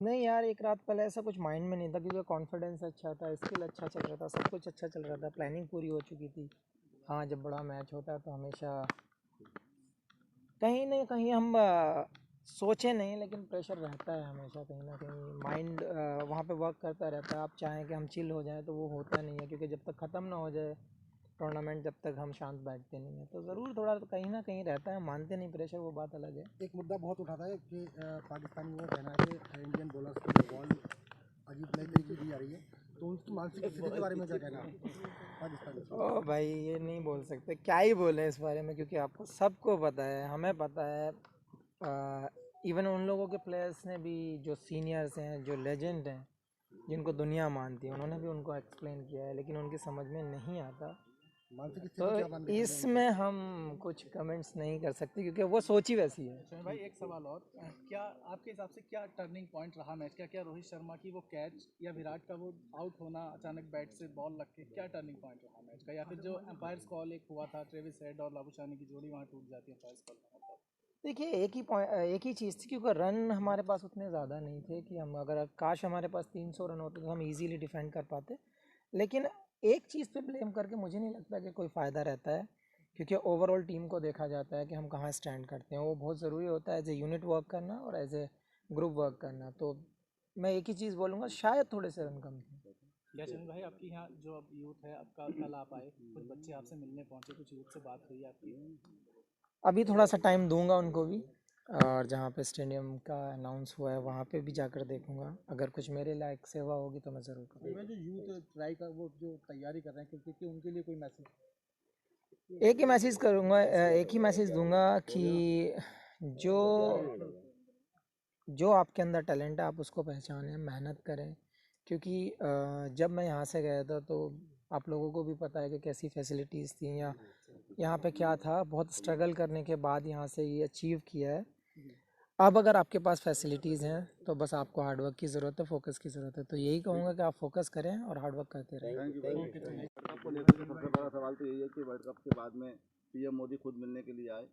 नहीं यार, एक रात पहले ऐसा कुछ माइंड में नहीं था क्योंकि कॉन्फिडेंस अच्छा था, स्किल अच्छा चल रहा था, सब कुछ अच्छा चल रहा था, प्लानिंग पूरी हो चुकी थी। हाँ, जब बड़ा मैच होता है तो हमेशा कहीं न कहीं हम सोचे नहीं, लेकिन प्रेशर रहता है हमेशा, कहीं न कहीं माइंड वहाँ पे वर्क करता रहता है। आप चाहें कि हम चिल हो जाएँ तो वो होता नहीं है, क्योंकि जब तक ख़त्म ना हो जाए टूर्नामेंट, जब तक हम शांत बैठते नहीं हैं। तो ज़रूर थोड़ा तो कहीं न कहीं रहता है, मानते नहीं प्रेशर, वो बात अलग है। एक मुद्दा बहुत उठाता है कि पाकिस्तान में कहना है कि इंडियन बॉलर्स को बॉल अजीब नई तरीके की दी जा रही है, तो उनकी मानसिक स्थिति के बारे में क्या कहना है पाकिस्तान की? ओ भाई, ये नहीं बोल सकते, क्या ही बोलें इस बारे में, क्योंकि आपको सबको पता है, हमें पता है। इवन उन लोगों के प्लेयर्स ने भी, जो सीनियर्स हैं, जो लेजेंड हैं, जिनको दुनिया मानती है, उन्होंने भी उनको एक्सप्लेन किया है, लेकिन उनकी समझ में नहीं आता। मानसिक तो स्थिति क्या मान के चल रहे हैं इसमें हम कुछ कमेंट्स नहीं कर सकते, क्योंकि वो सोच ही वैसी है। शमी भाई, एक सवाल और, क्या आपके हिसाब से क्या टर्निंग पॉइंट रहा मैच का? क्या रोहित शर्मा की वो कैच या विराट का वो आउट होना अचानक बैट से बॉल लग के, क्या टर्निंग पॉइंट रहा मैच का? या फिर जो एम्पायर्स कॉल एक हुआ था, ट्रेविस हेड और लाबुशानी की जोड़ी वहाँ टूट जाती है एम्पायर्स कॉल में, मतलब? देखिए, एक ही चीज़ थी, क्योंकि रन हमारे पास उतने ज़्यादा नहीं थे कि हम, अगर काश हमारे पास 300 रन होते तो हम इजीली डिफेंड कर पाते। लेकिन एक चीज़ पे ब्लेम करके मुझे नहीं लगता कि कोई फ़ायदा रहता है, क्योंकि ओवरऑल टीम को देखा जाता है कि हम कहाँ स्टैंड करते हैं। वो बहुत ज़रूरी होता है, एज ए यूनिट वर्क करना और एज ए ग्रुप वर्क करना। तो मैं एक ही चीज़ बोलूँगा, शायद थोड़े से रन कम थे। या शमी भाई, आपकी यहाँ जो अब यूथ है आपका, कल आप आए, कुछ बच्चे आपसे मिलने पहुँचे, कुछ यूथ से बात हुई आपकी? अभी थोड़ा सा टाइम दूंगा उनको भी, और जहाँ पे स्टेडियम का अनाउंस हुआ है वहाँ पे भी जाकर देखूंगा। अगर कुछ मेरे लायक सेवा होगी तो मैं ज़रूर करूँगा। मैं जो यूथ ट्राई कर वो जो तैयारी कर रहे हैं क्योंकि उनके लिए कोई मैसेज? एक ही मैसेज करूँगा, एक ही मैसेज दूंगा कि जो जो आपके अंदर टैलेंट है, आप उसको पहचानें, मेहनत करें। क्योंकि जब मैं यहाँ से गया था तो आप लोगों को भी पता है कि कैसी फैसिलिटीज़ थी, या यहाँ पे क्या था, बहुत स्ट्रगल करने के बाद यहाँ से ये अचीव किया है। अब अगर आपके पास फैसिलिटीज़ हैं तो बस आपको हार्डवर्क की ज़रूरत है, फोकस की ज़रूरत है। तो यही कहूँगा कि आप फोकस करें और हार्डवर्क करते रहें। वर्ल्ड कप को लेकर के सबसे बड़ा सवाल तो यही है कि वर्ल्ड कप के बाद में पीएम मोदी खुद मिलने के लिए आए,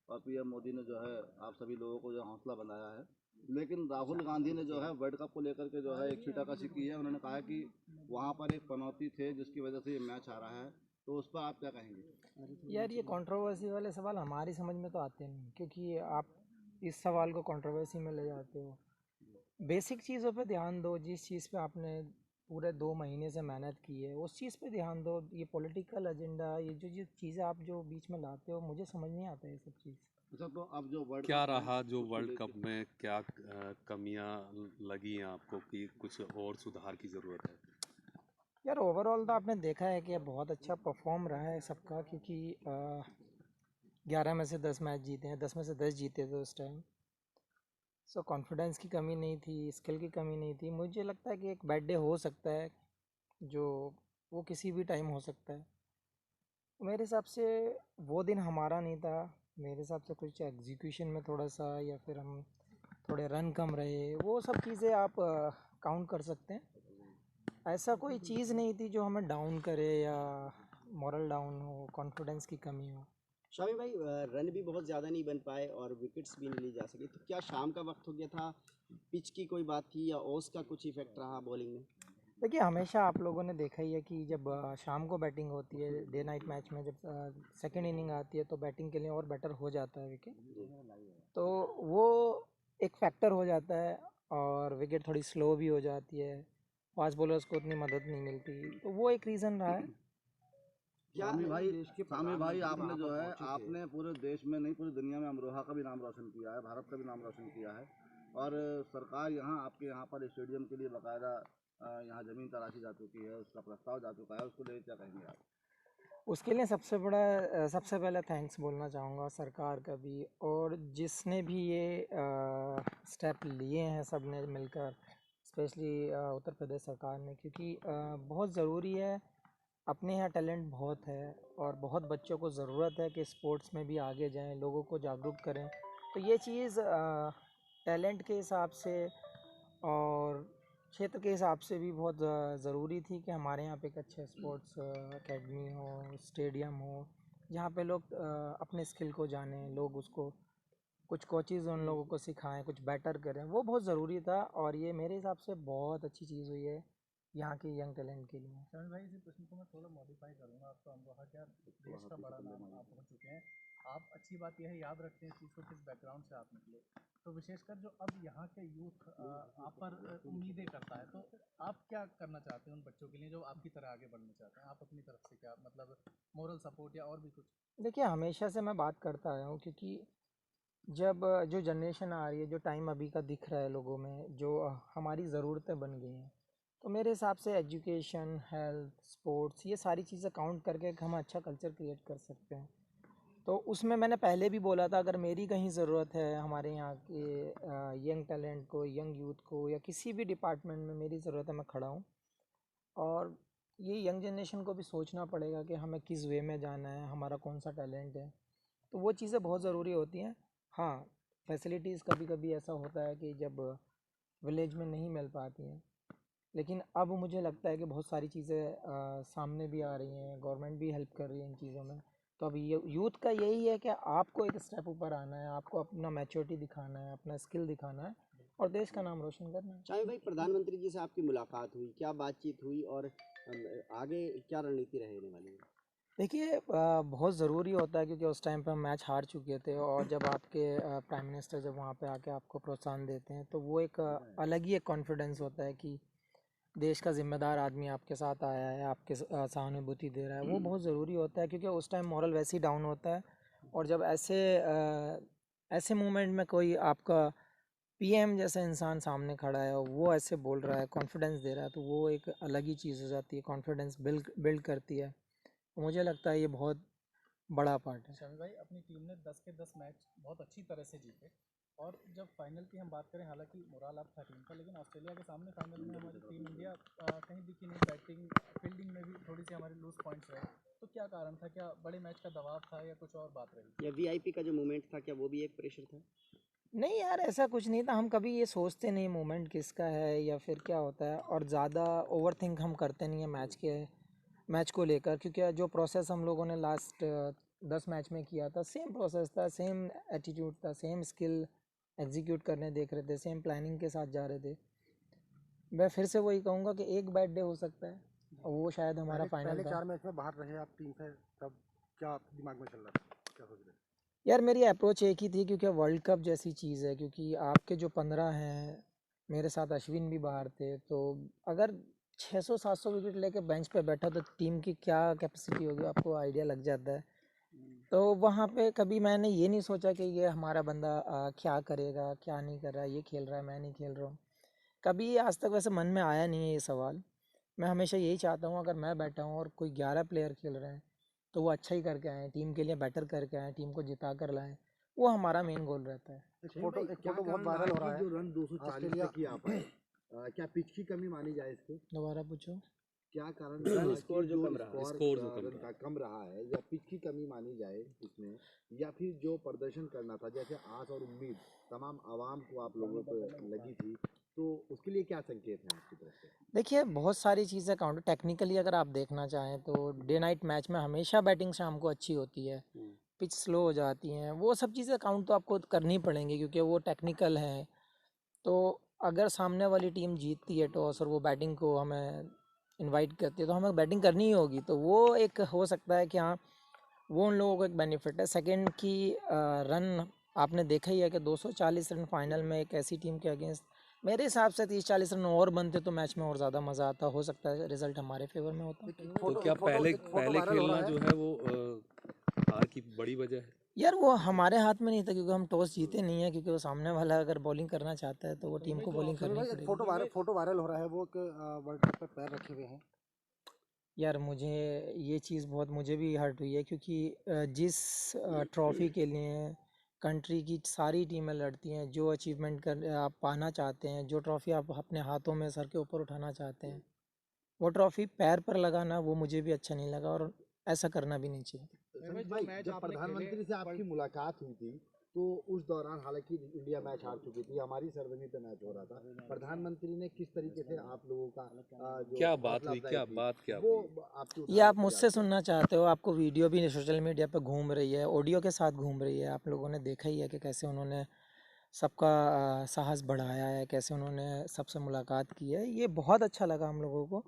और पीएम मोदी ने जो है आप सभी लोगों को जो हौसला बनाया है। लेकिन राहुल गांधी ने जो है वर्ल्ड कप को लेकर के जो है एक छीटाकशी की है। उन्होंने कहा कि वहाँ पर एक पनौती थे जिसकी वजह से ये मैच हारा है, तो उस पर आप क्या कहेंगे? यार, ये कंट्रोवर्सी वाले सवाल हमारी समझ में तो आते नहीं, क्योंकि आप इस सवाल को कंट्रोवर्सी में ले जाते हो। बेसिक चीज़ों पे ध्यान दो, जिस चीज़ पे आपने पूरे 2 महीने से मेहनत की है उस चीज़ पे ध्यान दो। ये पॉलिटिकल एजेंडा, ये जो जो चीज़ें आप जो बीच में लाते हो, मुझे समझ नहीं आता ये सब चीज़। अच्छा, तो अब जो वर्ल्ड क्या कप है रहा जो उसको वर्ल्ड कप लेके में, क्या कमियां लगी हैं आपको कि कुछ और सुधार की ज़रूरत है? यार, ओवरऑल तो आपने देखा है कि बहुत अच्छा परफॉर्म रहा है सबका, क्योंकि 11 में से 10 मैच जीते हैं, 10 में से 10 जीते थे उस टाइम। सो कॉन्फिडेंस की कमी नहीं थी, स्किल की कमी नहीं थी। मुझे लगता है कि एक बैड डे हो सकता है, जो वो किसी भी टाइम हो सकता है। मेरे हिसाब से वो दिन हमारा नहीं था। मेरे हिसाब से कुछ एग्जीक्यूशन में थोड़ा सा, या फिर हम थोड़े रन कम रहे, वो सब चीज़ें आप काउंट कर सकते हैं। ऐसा कोई चीज़ नहीं थी जो हमें डाउन करे, या मॉरल डाउन हो, कॉन्फिडेंस की कमी हो। शामी भाई, रन भी बहुत ज़्यादा नहीं बन पाए और विकेट्स भी नहीं ली जा सकी, तो क्या शाम का वक्त हो गया था, पिच की कोई बात थी, या ओस का कुछ इफेक्ट रहा बॉलिंग में? देखिए, हमेशा आप लोगों ने देखा ही है कि जब शाम को बैटिंग होती है, डे नाइट मैच में जब सेकेंड इनिंग आती है, तो बैटिंग के लिए और बेटर हो जाता है विकेट। तो वो एक फैक्टर हो जाता है, और विकेट थोड़ी स्लो भी हो जाती है, फास्ट बॉलर्स को उतनी मदद नहीं मिलती, तो वो एक रीज़न रहा है। क्या स्वामी भाई आपने जो है आपने पूरे देश में नहीं पूरी दुनिया में अमरोहा का भी नाम रोशन किया है, भारत का भी नाम रोशन किया है। और सरकार यहाँ आपके यहाँ पर स्टेडियम के लिए बाकायदा यहाँ ज़मीन तराशी जा चुकी है, उसका प्रस्ताव जा चुका है, उसको लेकर क्या कहेंगे आप? उसके लिए सबसे पहले थैंक्स बोलना चाहूँगा सरकार का भी, और जिसने भी ये स्टेप लिए हैं सब ने मिलकर, स्पेशली उत्तर प्रदेश सरकार ने, क्योंकि बहुत ज़रूरी है। अपने यहाँ टैलेंट बहुत है, और बहुत बच्चों को ज़रूरत है कि स्पोर्ट्स में भी आगे जाएं, लोगों को जागरूक करें। तो ये चीज़ टैलेंट के हिसाब से और क्षेत्र के हिसाब से भी बहुत ज़रूरी थी कि हमारे यहाँ पे एक अच्छा स्पोर्ट्स एकेडमी हो, स्टेडियम हो, जहाँ पे लोग अपने स्किल को जानें, लोग उसको कुछ कोचेज़ उन लोगों को सिखाएं, कुछ बेटर करें, वो बहुत ज़रूरी था और ये मेरे हिसाब से बहुत अच्छी चीज़ हुई है यहाँ के यंग टैलेंट के लिए। शरण भाई, इसी प्रश्न को मैं थोड़ा मॉडिफाई करूंगा। आप तो अमरोहा क्या देश का बड़ा नाम आप हो चुके हैं। आप अच्छी बात यह है याद रखते हैं इस चीज़ को किस बैकग्राउंड से आप निकले। तो विशेषकर जो अब यहाँ के यूथ आप पर उम्मीदें करता है, तो आप क्या करना चाहते हैं उन बच्चों के लिए जो आपकी तरह आगे बढ़ना चाहते हैं? आप अपनी तरफ से क्या मतलब मोरल सपोर्ट या और भी कुछ? देखिए, हमेशा से मैं बात करता आया हूँ क्योंकि जब जो जनरेशन आ रही है, जो टाइम अभी का दिख रहा है लोगों में, जो हमारी ज़रूरतें बन गई हैं, तो मेरे हिसाब से एजुकेशन, हेल्थ, स्पोर्ट्स ये सारी चीज़ें काउंट करके हम अच्छा कल्चर क्रिएट कर सकते हैं। तो उसमें मैंने पहले भी बोला था, अगर मेरी कहीं ज़रूरत है हमारे यहाँ के यंग टैलेंट को, यंग यूथ को या किसी भी डिपार्टमेंट में मेरी ज़रूरत है, मैं खड़ा हूँ। और ये यंग जनरेशन को भी सोचना पड़ेगा कि हमें किस वे में जाना है, हमारा कौन सा टैलेंट है, तो वो चीज़ें बहुत ज़रूरी होती हैं। हाँ, फैसिलिटीज़ कभी कभी ऐसा होता है कि जब विलेज में नहीं मिल पाती हैं, लेकिन अब मुझे लगता है कि बहुत सारी चीज़ें सामने भी आ रही हैं, गवर्नमेंट भी हेल्प कर रही है इन चीज़ों में। तो अब ये यूथ का यही है कि आपको एक स्टेप ऊपर आना है, आपको अपना मैच्योरिटी दिखाना है, अपना स्किल दिखाना है और देश का नाम रोशन करना है। शामिम भाई, प्रधानमंत्री जी से आपकी मुलाकात हुई, क्या बातचीत हुई और आगे क्या रणनीति रहने वाली है? देखिए, बहुत ज़रूरी होता है क्योंकि उस टाइम पे हम मैच हार चुके थे और जब आपके प्राइम मिनिस्टर जब वहाँ पे आके आपको प्रोत्साहन देते हैं तो वो एक अलग ही एक कॉन्फिडेंस होता है कि देश का ज़िम्मेदार आदमी आपके साथ आया है, आपके सहानुभूति दे रहा है। वो बहुत ज़रूरी होता है क्योंकि उस टाइम मॉरल वैसे ही डाउन होता है और जब ऐसे मोमेंट में कोई आपका पीएम जैसा इंसान सामने खड़ा है और वो ऐसे बोल रहा है, कॉन्फिडेंस दे रहा है, तो वो एक अलग ही चीज़ हो जाती है, कॉन्फिडेंस बिल्ड करती है। तो मुझे लगता है ये बहुत बड़ा पार्ट है। शमी भाई, अपनी टीम ने 10 के 10 मैच बहुत अच्छी तरह से जीते और जब फाइनल की हम बात करें, हालांकि मोराल आप था टीम का, लेकिन ऑस्ट्रेलिया के सामने फाइनल में हमारी टीम इंडिया कहीं दिखी नहीं। बैटिंग फील्डिंग में भी थोड़ी सी हमारे लूज पॉइंट्स रहे। तो क्या कारण था? क्या बड़े मैच का दबाव था या कुछ और बात रही? या वीआईपी का जो मूवमेंट था, क्या वो भी एक प्रेशर था? नहीं यार, ऐसा कुछ नहीं था। हम कभी ये सोचते नहीं मोमेंट किसका है या फिर क्या होता है, और ज़्यादा ओवर थिंक हम करते नहीं है मैच को लेकर, क्योंकि जो प्रोसेस हम लोगों ने लास्ट 10 मैच में किया था, सेम प्रोसेस था, सेम एटीट्यूड था, सेम स्किल एग्जीक्यूट करने देख रहे थे, सेम प्लानिंग के साथ जा रहे थे। मैं फिर से वही कहूँगा कि एक बैड डे हो सकता है और वो शायद हमारा फाइनल पहले था। 4 मैच में बाहर रहे आप टीम से, तब क्या दिमाग में चल रहा था, क्या सोच रहे थे? यार, मेरी अप्रोच एक ही थी क्योंकि वर्ल्ड कप जैसी चीज़ है, क्योंकि आपके जो 15 हैं, मेरे साथ अश्विन भी बाहर थे, तो अगर 600-700 विकेट लेके बेंच पे बैठा तो टीम की क्या कैपेसिटी होगी आपको आइडिया लग जाता है। तो वहाँ पे कभी मैंने ये नहीं सोचा कि ये हमारा बंदा क्या करेगा, क्या नहीं कर रहा है, ये खेल रहा है, मैं नहीं खेल रहा हूँ। कभी आज तक वैसे मन में आया नहीं है ये सवाल। मैं हमेशा यही चाहता हूँ, अगर मैं बैठा हूँ और कोई 11 प्लेयर खेल रहे हैं तो वो अच्छा ही करके आएँ, टीम के लिए बेटर करके आएँ, टीम को जिता कर लाएँ। वो हमारा मेन गोल रहता है। एक फोटो बहुत वायरल हो रहा है, जो रन 240 ऑस्ट्रेलिया तक ही आ पाए, क्या पिच की कमी मानी जाए इसको? दोबारा पूछो। क्या कारण रहा स्कोर कि जो कम रहा, स्कोर जो कम रन का कम रहा है, या पिच की कमी मानी जाए इसमें, या फिर जो प्रदर्शन करना था, जैसे आस और उम्मीद तमाम आवाम को आप लोगों को लगी थी, तो उसके लिए क्या संकेत हैं आपकी तरफ से? देखिए, बहुत सारी चीज़ें काउंट टेक्निकली अगर आप देखना चाहें तो डे नाइट मैच में हमेशा बैटिंग शाम को अच्छी होती है, पिच स्लो हो जाती हैं, वो सब चीज़ें काउंट तो आपको करनी पड़ेंगी क्योंकि वो टेक्निकल हैं। तो अगर सामने वाली टीम जीतती है टॉस और वो बैटिंग को हमें इनवाइट करती है तो हमें बैटिंग करनी ही होगी, तो वो एक हो सकता है कि हाँ, वो उन लोगों को एक बेनिफिट है। सेकंड की रन आपने देखा ही है कि 240 रन फाइनल में एक ऐसी टीम के अगेंस्ट, मेरे हिसाब से 30-40 रन और बनते तो मैच में और ज़्यादा मज़ा आता, हो सकता है रिजल्ट हमारे फेवर में होता। तो क्या पहले खेलना जो है वो हार की बड़ी वजह है? यार, वो हमारे हाथ में नहीं था क्योंकि हम टॉस जीते नहीं है, क्योंकि वो सामने वाला अगर बॉलिंग करना चाहता है तो वो टीम को बॉलिंग करनी भाई एक पड़ेगी। फोटो वायरल हो रहा है, वो वर्ल्ड कप पे पैर रखे हुए हैं। यार, मुझे ये चीज़ बहुत मुझे भी हर्ट हुई है क्योंकि जिस ट्रॉफ़ी के लिए कंट्री की सारी टीमें लड़ती हैं, जो अचीवमेंट कर आप पाना चाहते हैं, जो ट्रॉफ़ी आप अपने हाथों में सर के ऊपर उठाना चाहते हैं, वो ट्रॉफ़ी पैर पर लगाना वो मुझे भी अच्छा नहीं लगा और ऐसा करना भी नहीं चाहिए। संदीप भाई, जब प्रधानमंत्री से आपकी मुलाकात हुई थी, तो उस दौरान हालांकि इंडिया मैच हार चुकी थी, हमारी सरजमी पे मैच हो रहा था, प्रधानमंत्री ने किस तरीके से आप लोगों का जो क्या बात हौसला हुई, अफजाई क्या की, बात क्या वो हुई? आपकी ये आप उठाने की मुझसे बात है। सुनना चाहते हो? आपको वीडियो भी सोशल मीडिया पे घूम रही है, ऑडियो के साथ घूम रही है, आप लोगों ने देखा ही है कि कैसे उन्होंने सबका साहस बढ़ाया है, कैसे उन्होंने सबसे मुलाकात की है। ये बहुत अच्छा लगा हम लोगों को,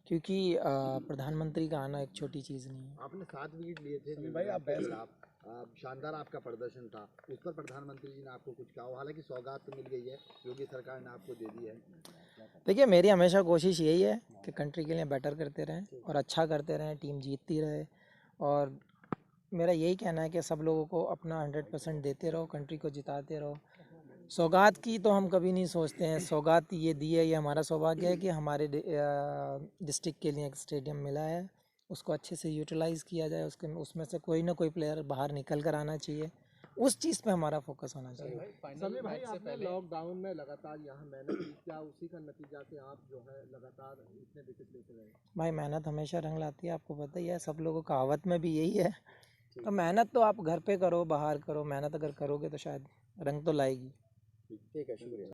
क्योंकि प्रधानमंत्री का आना एक छोटी चीज़ नहीं है। आपने 7 विकेट लिए थे न्यूजीलैंड के खिलाफ, शानदार आपका प्रदर्शन था, उस पर प्रधानमंत्री जी ने आपको कुछ कहा हो? हालांकि सौगात तो मिल गई है, योगी सरकार ने आपको दे दी है। देखिए, मेरी हमेशा कोशिश यही है कि कंट्री के लिए बेटर करते रहें और अच्छा करते रहें, टीम जीतती रहे। और मेरा यही कहना है कि सब लोगों को अपना 100% देते रहो, कंट्री को जिताते रहो। सौगात की तो हम कभी नहीं सोचते हैं, सौगात ये दी है, ये हमारा सौभाग्य है कि हमारे डिस्ट्रिक्ट के लिए एक स्टेडियम मिला है, उसको अच्छे से यूटिलाइज़ किया जाए, उसके उसमें से कोई ना कोई प्लेयर बाहर निकल कर आना चाहिए, उस चीज़ पे हमारा फोकस होना चाहिए। समीर भाई, आपने लॉकडाउन में लगातार यहाँ मेहनत की, क्या उसी का नतीजा कि आप जो है लगातार इतने विकेट लेते रहे? भाई, मेहनत हमेशा रंग लाती है, आपको पता ही है, सब लोगों कहावत में भी यही है। तो मेहनत तो आप घर पे करो, बाहर करो, मेहनत अगर करोगे तो शायद रंग तो लाएगी। ठीक है, शुक्रिया।